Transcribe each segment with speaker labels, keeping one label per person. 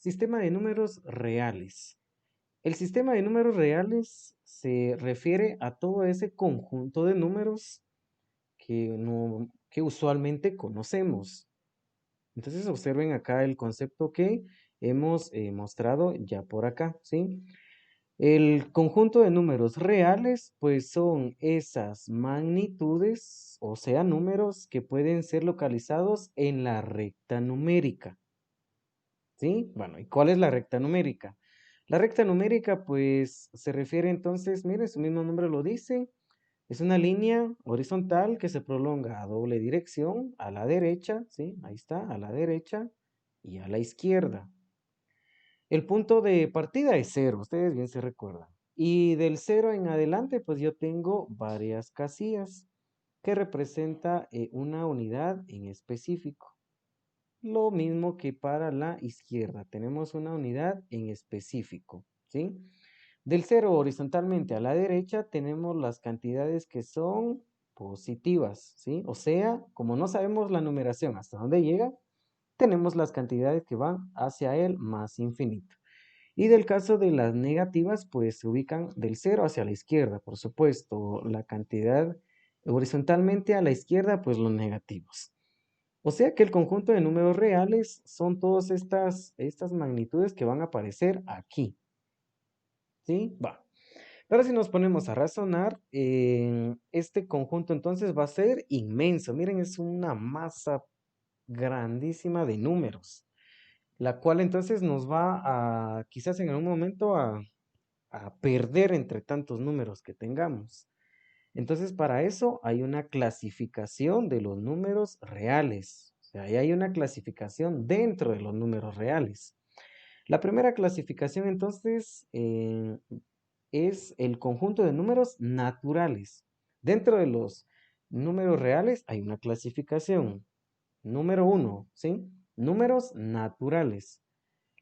Speaker 1: Sistema de números reales. El sistema de números reales se refiere a todo ese conjunto de números que usualmente conocemos. Entonces observen acá el concepto que hemos mostrado ya por acá, ¿sí? El conjunto de números reales, pues son esas magnitudes, o sea, números que pueden ser localizados en la recta numérica. ¿Sí? Bueno, ¿y cuál es la recta numérica? La recta numérica, pues, se refiere entonces, mire, su mismo nombre lo dice, es una línea horizontal que se prolonga a doble dirección, a la derecha, ¿sí? Ahí está, a la derecha y a la izquierda. El punto de partida es cero, ustedes bien se recuerdan. Y del cero en adelante, pues yo tengo varias casillas que representa una unidad en específico. Lo mismo que para la izquierda, tenemos una unidad en específico, ¿sí? Del cero horizontalmente a la derecha tenemos las cantidades que son positivas, ¿sí? O sea, como no sabemos la numeración hasta dónde llega, tenemos las cantidades que van hacia el más infinito. Y del caso de las negativas, pues se ubican del cero hacia la izquierda, por supuesto, la cantidad horizontalmente a la izquierda, pues los negativos. O sea que el conjunto de números reales son todas estas magnitudes que van a aparecer aquí. ¿Sí? Va. Pero si nos ponemos a razonar, este conjunto entonces va a ser inmenso. Miren, es una masa grandísima de números, la cual entonces nos va a, quizás en algún momento, a perder entre tantos números que tengamos. Entonces, para eso hay una clasificación de los números reales. O sea, ahí hay una clasificación dentro de los números reales. La primera clasificación, entonces, es el conjunto de números naturales. Dentro de los números reales hay una clasificación. Número uno, ¿sí? Números naturales.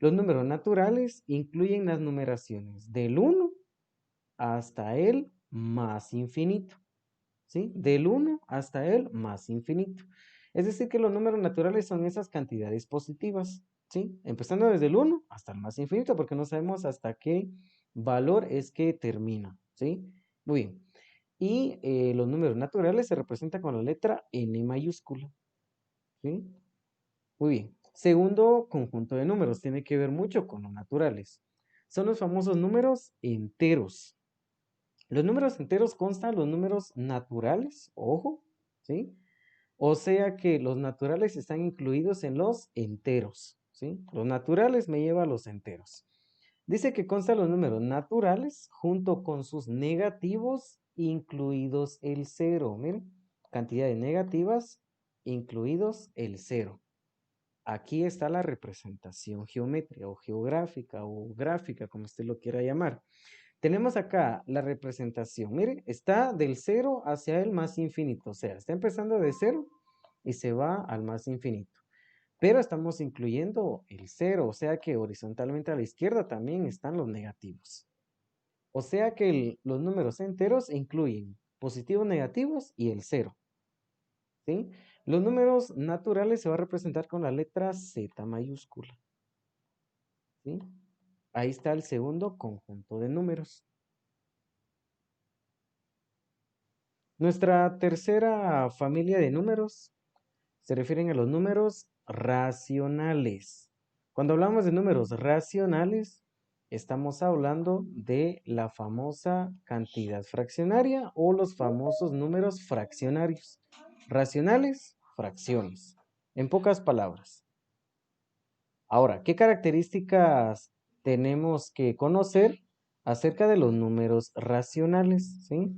Speaker 1: Los números naturales incluyen las numeraciones del uno hasta el más infinito. ¿Sí? Del uno hasta el más infinito. Es decir, que los números naturales son esas cantidades positivas, ¿sí? Empezando desde el uno hasta el más infinito, porque no sabemos hasta qué valor es que termina, ¿sí? Muy bien. Y los números naturales se representan con la letra N mayúscula, ¿sí? Muy bien. Segundo conjunto de números, tiene que ver mucho con los naturales. Son los famosos números enteros. Los números enteros constan los números naturales, ojo, ¿sí? O sea que los naturales están incluidos en los enteros, ¿sí? Los naturales me lleva a los enteros. Dice que constan los números naturales junto con sus negativos, incluidos el cero. Miren, cantidades negativas, incluidos el cero. Aquí está la representación geométrica o geográfica o gráfica, como usted lo quiera llamar. Tenemos acá la representación. Mire, está del cero hacia el más infinito. O sea, está empezando de cero y se va al más infinito. Pero estamos incluyendo el cero, o sea que horizontalmente a la izquierda también están los negativos. O sea que los números enteros incluyen positivos, negativos y el cero. ¿Sí? Los números naturales se va a representar con la letra Z mayúscula. ¿Sí? Ahí está el segundo conjunto de números. Nuestra tercera familia de números se refieren a los números racionales. Cuando hablamos de números racionales, estamos hablando de la famosa cantidad fraccionaria o los famosos números fraccionarios. Racionales, fracciones. En pocas palabras. Ahora, ¿qué características tenemos que conocer acerca de los números racionales? ¿Sí?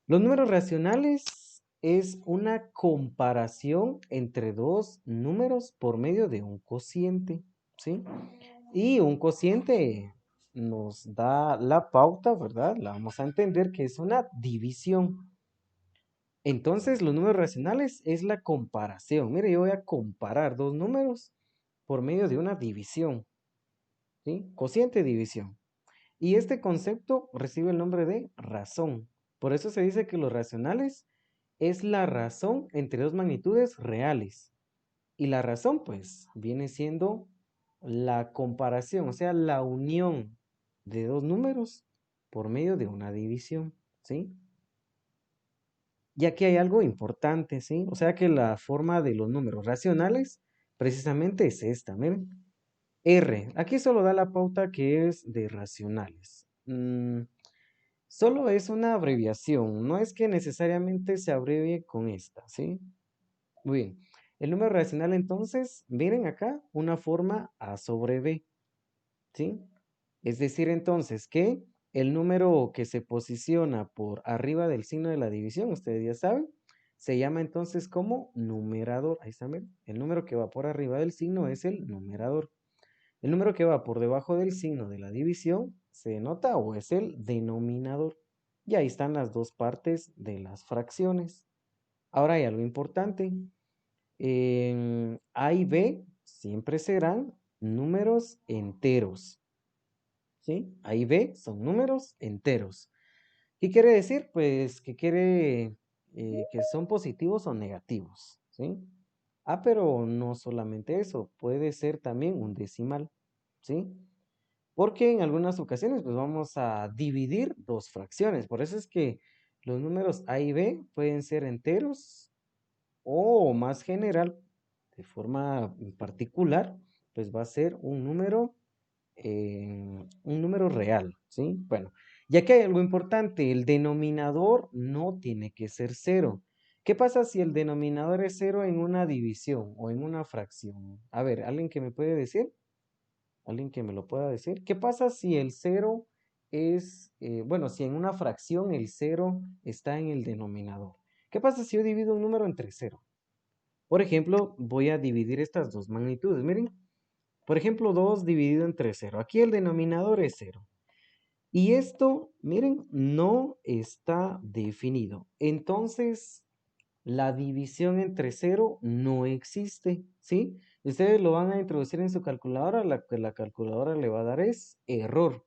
Speaker 1: Los números racionales es una comparación entre dos números por medio de un cociente, ¿sí? Y un cociente nos da la pauta, ¿verdad? La vamos a entender que es una división. Entonces, los números racionales es la comparación. Mire, yo voy a comparar dos números por medio de una división, ¿sí? Cociente división. Y este concepto recibe el nombre de razón. Por eso se dice que los racionales es la razón entre dos magnitudes reales. Y la razón, pues, viene siendo la comparación, o sea, la unión de dos números por medio de una división, ¿sí? Y aquí hay algo importante, ¿sí? O sea que la forma de los números racionales precisamente es esta, miren. R, aquí solo da la pauta que es de racionales. Solo es una abreviación, no es que necesariamente se abrevie con esta, ¿sí? Muy bien. El número racional entonces, miren acá, una forma A sobre B, ¿sí? Es decir entonces que el número que se posiciona por arriba del signo de la división, ustedes ya saben, se llama entonces como numerador. Ahí está, miren. El número que va por arriba del signo es el numerador. El número que va por debajo del signo de la división se denota o es el denominador. Y ahí están las dos partes de las fracciones. Ahora hay algo importante. En A y B siempre serán números enteros. ¿Sí? A y B son números enteros. ¿Qué quiere decir? Pues que quiere que son positivos o negativos. ¿Sí? Ah, pero no solamente eso, puede ser también un decimal. ¿Sí? Porque en algunas ocasiones pues vamos a dividir dos fracciones. Por eso es que los números A y B pueden ser enteros o más general, de forma particular, pues va a ser un número real, ¿sí? Bueno, ya que hay algo importante, el denominador no tiene que ser cero. ¿Qué pasa si el denominador es cero en una división o en una fracción? A ver, ¿alguien que me puede decir? ¿Alguien que me lo pueda decir? ¿Qué pasa si el cero es, bueno, si en una fracción el cero está en el denominador? ¿Qué pasa si yo divido un número entre cero? Por ejemplo, voy a dividir estas dos magnitudes. Miren, por ejemplo, 2 dividido entre cero. Aquí el denominador es cero. Y esto, miren, no está definido. Entonces, la división entre cero no existe, ¿sí? Ustedes lo van a introducir en su calculadora, la que la calculadora le va a dar es error,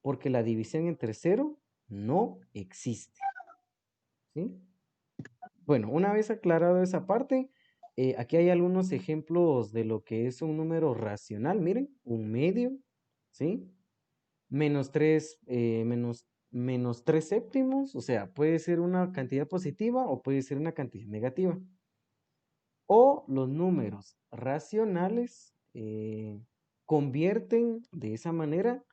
Speaker 1: porque la división entre cero no existe, ¿sí? Bueno, una vez aclarado esa parte, aquí hay algunos ejemplos de lo que es un número racional, miren, un medio, ¿sí? Menos 3, menos 3 séptimos, o sea, puede ser una cantidad positiva o puede ser una cantidad negativa. O los números racionales convierten de esa manera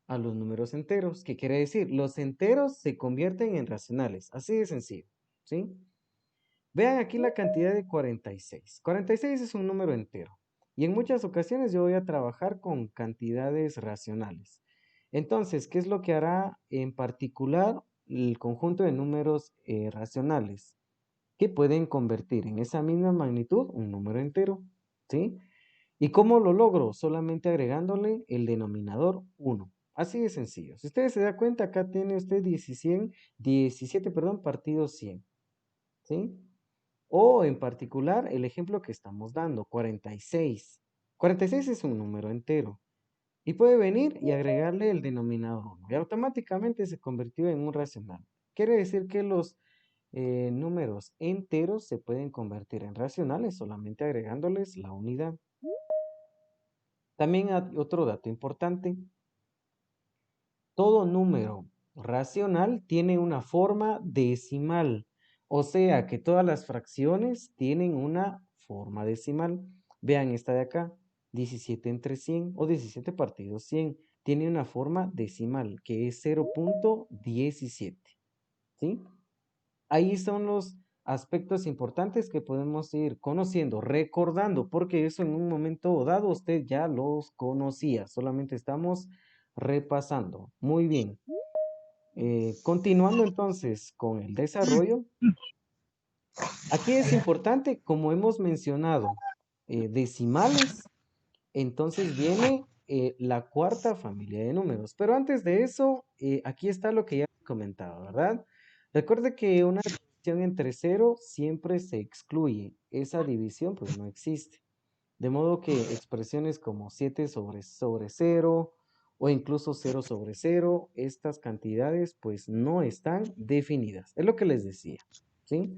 Speaker 1: a los números enteros. ¿Qué quiere decir? Los enteros se convierten en racionales, así de sencillo, ¿sí? Vean aquí la cantidad de 46. 46 es un número entero. Y en muchas ocasiones yo voy a trabajar con cantidades racionales. Entonces, ¿qué es lo que hará en particular el conjunto de números racionales? Que pueden convertir en esa misma magnitud un número entero, ¿sí? ¿Y cómo lo logro? Solamente agregándole el denominador 1. Así de sencillo. Si ustedes se dan cuenta, acá tiene usted 17, perdón, partido 100, ¿sí? O en particular, el ejemplo que estamos dando, 46. 46 es un número entero. Y puede venir y agregarle el denominador 1. Y automáticamente se convirtió en un racional. Quiere decir que los números enteros se pueden convertir en racionales solamente agregándoles la unidad. También hay otro dato importante. Todo número racional tiene una forma decimal. O sea que todas las fracciones tienen una forma decimal. Vean esta de acá. 17 entre 100 o 17 partido 100. Tiene una forma decimal que es 0.17. ¿Sí? Ahí son los aspectos importantes que podemos ir conociendo, recordando, porque eso en un momento dado usted ya los conocía, solamente estamos repasando. Muy bien. Continuando entonces con el desarrollo, aquí es importante, como hemos mencionado, decimales, entonces viene la cuarta familia de números. Pero antes de eso, aquí está lo que ya he comentado, ¿verdad? Recuerde que una división entre cero siempre se excluye. Esa división pues no existe. De modo que expresiones como 7 sobre cero o incluso 0 sobre cero, estas cantidades pues no están definidas. Es lo que les decía, ¿sí?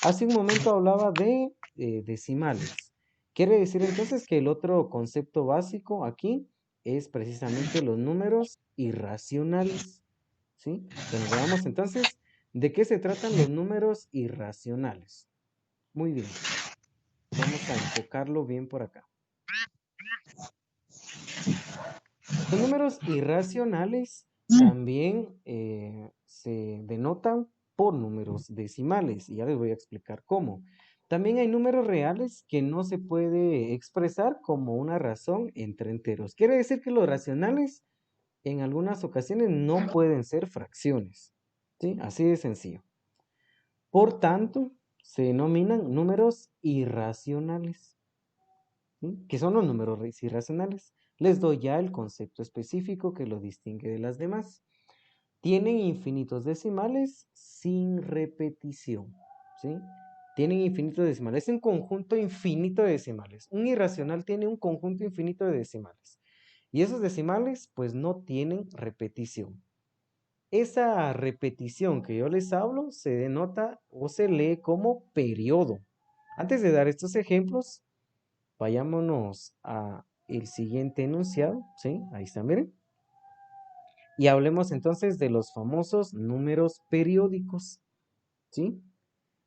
Speaker 1: Hace un momento hablaba de decimales. Quiere decir entonces que el otro concepto básico aquí es precisamente los números irracionales, ¿sí? Bueno, veamos entonces de qué se tratan los números irracionales. Muy bien, vamos a enfocarlo bien por acá. Los números irracionales también se denotan por números decimales y ya les voy a explicar cómo. También hay números reales que no se puede expresar como una razón entre enteros. Quiere decir que los racionales en algunas ocasiones no pueden ser fracciones. ¿Sí? Así de sencillo. Por tanto, se denominan números irracionales. ¿Sí? ¿Qué son los números irracionales? Les doy ya el concepto específico que lo distingue de las demás. Tienen infinitos decimales sin repetición. ¿Sí? Tienen infinitos decimales. Es un conjunto infinito de decimales. Un irracional tiene un conjunto infinito de decimales. Y esos decimales pues no tienen repetición. Esa repetición que yo les hablo se denota o se lee como periodo. Antes de dar estos ejemplos, vayámonos a el siguiente enunciado, ¿sí? Ahí está, miren. Y hablemos entonces de los famosos números periódicos, ¿sí?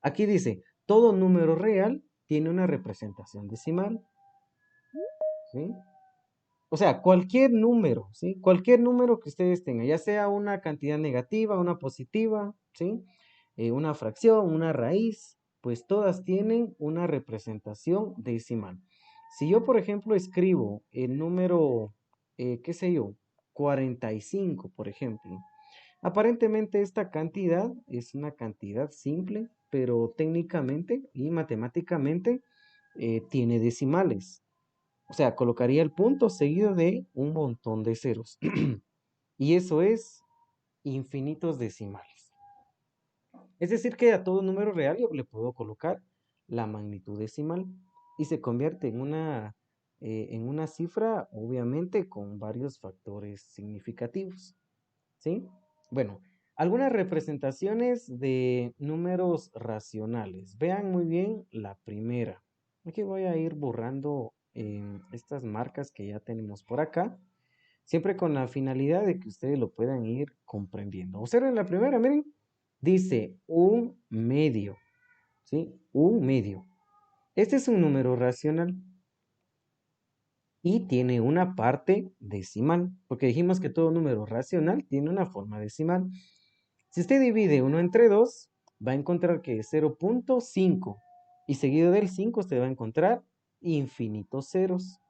Speaker 1: Aquí dice, todo número real tiene una representación decimal, ¿sí? O sea, cualquier número, ¿sí? Cualquier número que ustedes tengan, ya sea una cantidad negativa, una positiva, ¿sí? Una fracción, una raíz, pues todas tienen una representación decimal. Si yo, por ejemplo, escribo el número, qué sé yo, 45, por ejemplo, aparentemente esta cantidad es una cantidad simple, pero técnicamente y matemáticamente tiene decimales. O sea, colocaría el punto seguido de un montón de ceros. Y eso es infinitos decimales. Es decir, que a todo número real yo le puedo colocar la magnitud decimal y se convierte en una cifra, obviamente, con varios factores significativos. ¿Sí? Bueno, algunas representaciones de números racionales. Vean muy bien la primera. Aquí voy a ir borrando estas marcas que ya tenemos por acá, siempre con la finalidad de que ustedes lo puedan ir comprendiendo. Observen la primera, miren, dice un medio, ¿sí? Un medio. Este es un número racional y tiene una parte decimal, porque dijimos que todo número racional tiene una forma decimal. Si usted divide 1 entre 2, va a encontrar que es 0.5 y seguido del 5 usted va a encontrar infinitos ceros.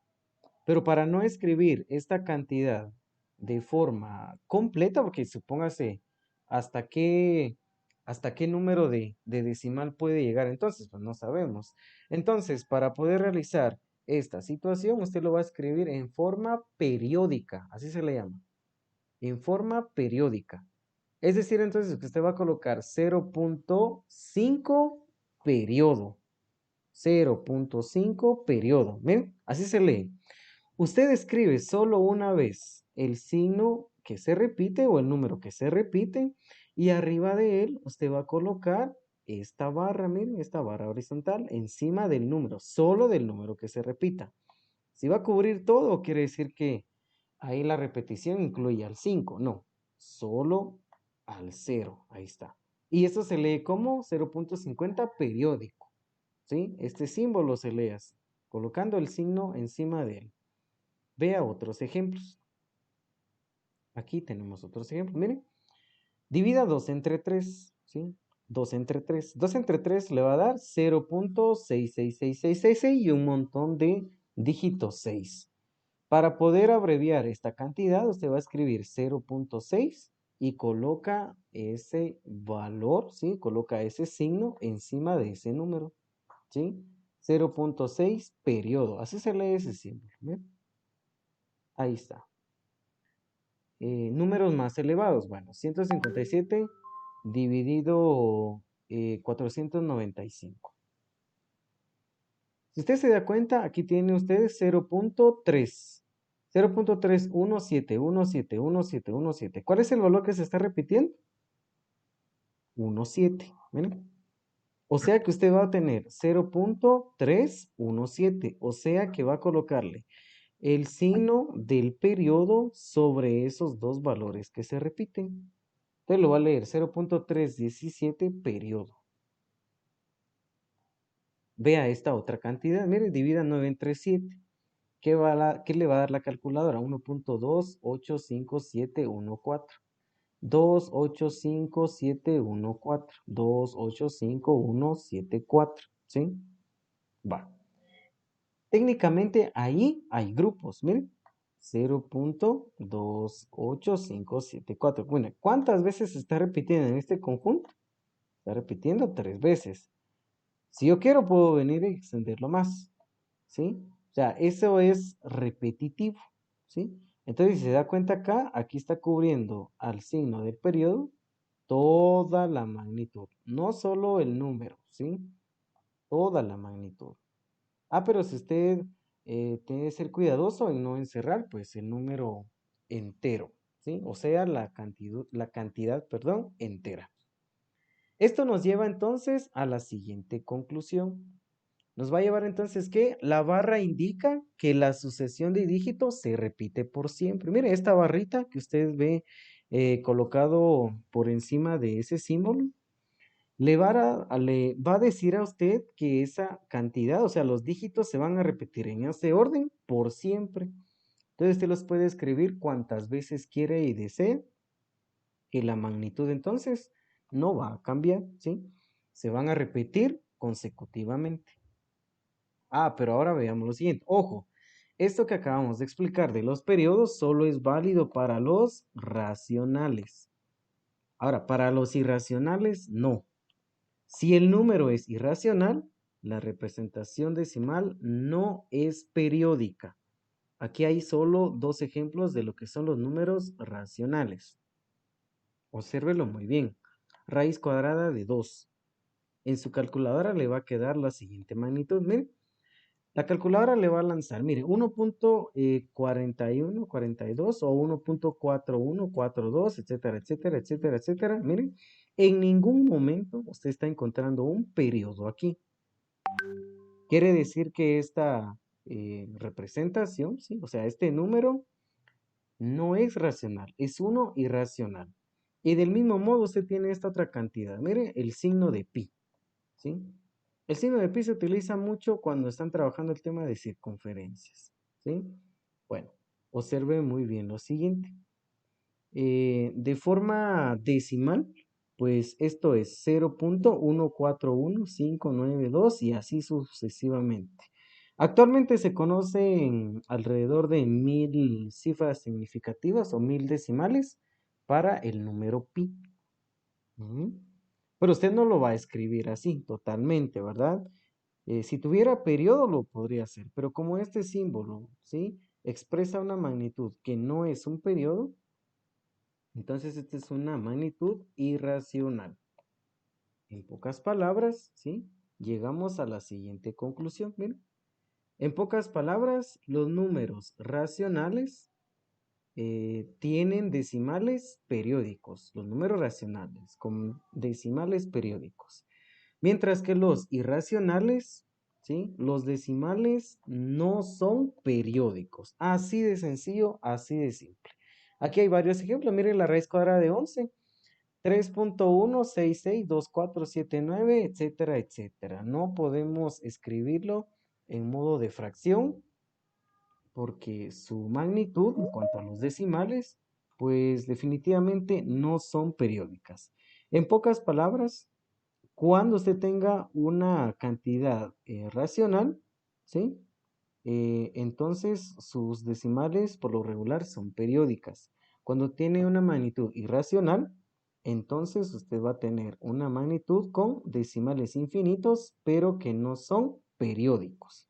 Speaker 1: Pero para no escribir esta cantidad de forma completa, porque supóngase hasta qué, hasta qué número de decimal puede llegar, entonces pues no sabemos. Entonces, para poder realizar esta situación, usted lo va a escribir en forma periódica, así se le llama, en forma periódica. Es decir, entonces que usted va a colocar 0.5 periodo. 0.5 periodo. ¿Ven? Así se lee. Usted escribe solo una vez el signo que se repite o el número que se repite y arriba de él usted va a colocar esta barra, miren, esta barra horizontal encima del número, solo del número que se repita. Si va a cubrir todo, quiere decir que ahí la repetición incluye al 5, no, solo al 0, ahí está. Y esto se lee como 0.50 periódico, ¿sí? Este símbolo se lee así, colocando el signo encima de él. Vea otros ejemplos. Aquí tenemos otros ejemplos. Miren, divida 2 entre 3, ¿sí? 2 entre 3. 2 entre 3 le va a dar 0.666666 y un montón de dígitos 6. Para poder abreviar esta cantidad, usted va a escribir 0.6 y coloca ese valor, ¿sí? Coloca ese signo encima de ese número, ¿sí? 0.6 periodo. Así se lee ese símbolo. ¿Ven? Ahí está. Números más elevados. Bueno, 157 dividido 495. Si usted se da cuenta, aquí tiene usted 0.3. 0.317171717. ¿Cuál es el valor que se está repitiendo? 17. Miren. O sea que usted va a tener 0.317. O sea que va a colocarle el signo del periodo sobre esos dos valores que se repiten. Entonces lo va a leer 0.317 periodo. Vea esta otra cantidad. Mire, divida 9 entre 7. ¿Qué le va a dar la calculadora? 1.2855714. 2855714. 2855174. ¿Sí? Va. Técnicamente ahí hay grupos. Miren. 0.28574. Bueno, ¿cuántas veces se está repitiendo en este conjunto? Está repitiendo 3 veces. Si yo quiero, puedo venir y extenderlo más. ¿Sí? O sea, eso es repetitivo. ¿Sí? Entonces, si se da cuenta acá, aquí está cubriendo al signo del periodo toda la magnitud. No solo el número, ¿sí? Toda la magnitud. Pero si usted tiene que ser cuidadoso en no encerrar, pues el número entero, ¿sí? O sea, la cantidad, perdón, entera. Esto nos lleva entonces a la siguiente conclusión. Nos va a llevar entonces que la barra indica que la sucesión de dígitos se repite por siempre. Mire, esta barrita que usted ve colocado por encima de ese símbolo, le va a decir a usted que esa cantidad, o sea, los dígitos se van a repetir en ese orden por siempre. Entonces usted los puede escribir cuantas veces quiere y desee, y la magnitud entonces no va a cambiar, ¿sí? Se van a repetir consecutivamente. Pero ahora veamos lo siguiente. Ojo, esto que acabamos de explicar de los periodos solo es válido para los racionales. Ahora, para los irracionales, no. Si el número es irracional, la representación decimal no es periódica. Aquí hay solo dos ejemplos de lo que son los números racionales. Obsérvelo muy bien. Raíz cuadrada de 2. En su calculadora le va a quedar la siguiente magnitud. Mire, la calculadora le va a lanzar, mire, 1.4142 o 1.4142, etcétera, etcétera, etcétera, etcétera. Miren, en ningún momento usted está encontrando un periodo aquí. Quiere decir que esta representación, ¿sí? O sea, este número no es racional, es uno irracional. Y del mismo modo usted tiene esta otra cantidad. Mire, el signo de pi, ¿sí? El signo de pi se utiliza mucho cuando están trabajando el tema de circunferencias, ¿sí? Bueno, observe muy bien lo siguiente. De forma decimal, pues esto es 0.141592 y así sucesivamente. Actualmente se conocen alrededor de 1000 cifras significativas o 1000 decimales para el número pi. Pero usted no lo va a escribir así totalmente, ¿verdad? Si tuviera periodo lo podría hacer, pero como este símbolo, ¿sí? Expresa una magnitud que no es un periodo, entonces esta es una magnitud irracional. En pocas palabras, ¿sí? Llegamos a la siguiente conclusión. Miren. En pocas palabras, los números racionales tienen decimales periódicos, los números racionales con decimales periódicos. Mientras que los irracionales, ¿sí? Los decimales no son periódicos. Así de sencillo, así de simple. Aquí hay varios ejemplos. Miren la raíz cuadrada de 11. 3.1662479, etcétera, etcétera. No podemos escribirlo en modo de fracción porque su magnitud en cuanto a los decimales, pues definitivamente no son periódicas. En pocas palabras, cuando usted tenga una cantidad racional, ¿sí? Entonces sus decimales por lo regular son periódicas. Cuando tiene una magnitud irracional, entonces usted va a tener una magnitud con decimales infinitos, pero que no son periódicos.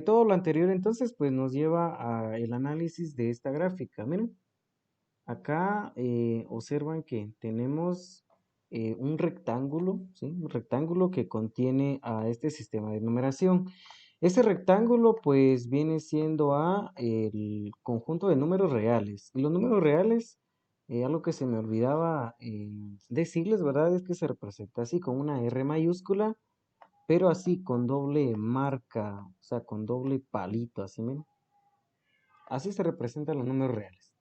Speaker 1: Todo lo anterior entonces pues nos lleva al análisis de esta gráfica. Miren, acá observan que tenemos un rectángulo, ¿sí? Un rectángulo que contiene a este sistema de numeración. Ese rectángulo pues viene siendo el conjunto de números reales. Y los números reales Algo que se me olvidaba decirles, ¿verdad? Es que se representa así con una R mayúscula, pero así con doble marca, o sea, con doble palito, así, miren. Así se representan los números reales.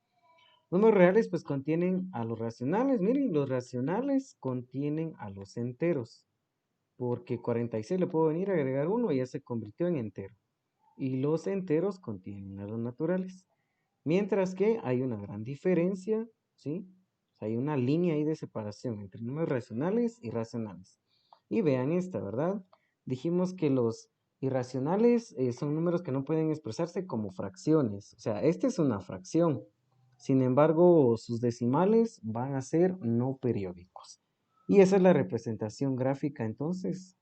Speaker 1: Números reales pues contienen a los racionales, miren, los racionales contienen a los enteros, porque 46 le puedo venir a agregar uno y ya se convirtió en entero. Y los enteros contienen a los naturales. Mientras que hay una gran diferencia, ¿sí? O sea, hay una línea ahí de separación entre números racionales y racionales. Y vean esta, ¿verdad? Dijimos que los irracionales son números que no pueden expresarse como fracciones. O sea, esta es una fracción. Sin embargo, sus decimales van a ser no periódicos. Y esa es la representación gráfica entonces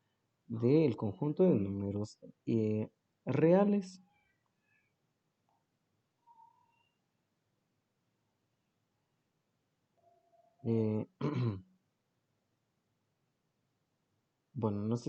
Speaker 1: del conjunto de números reales. Eh, bueno, no sé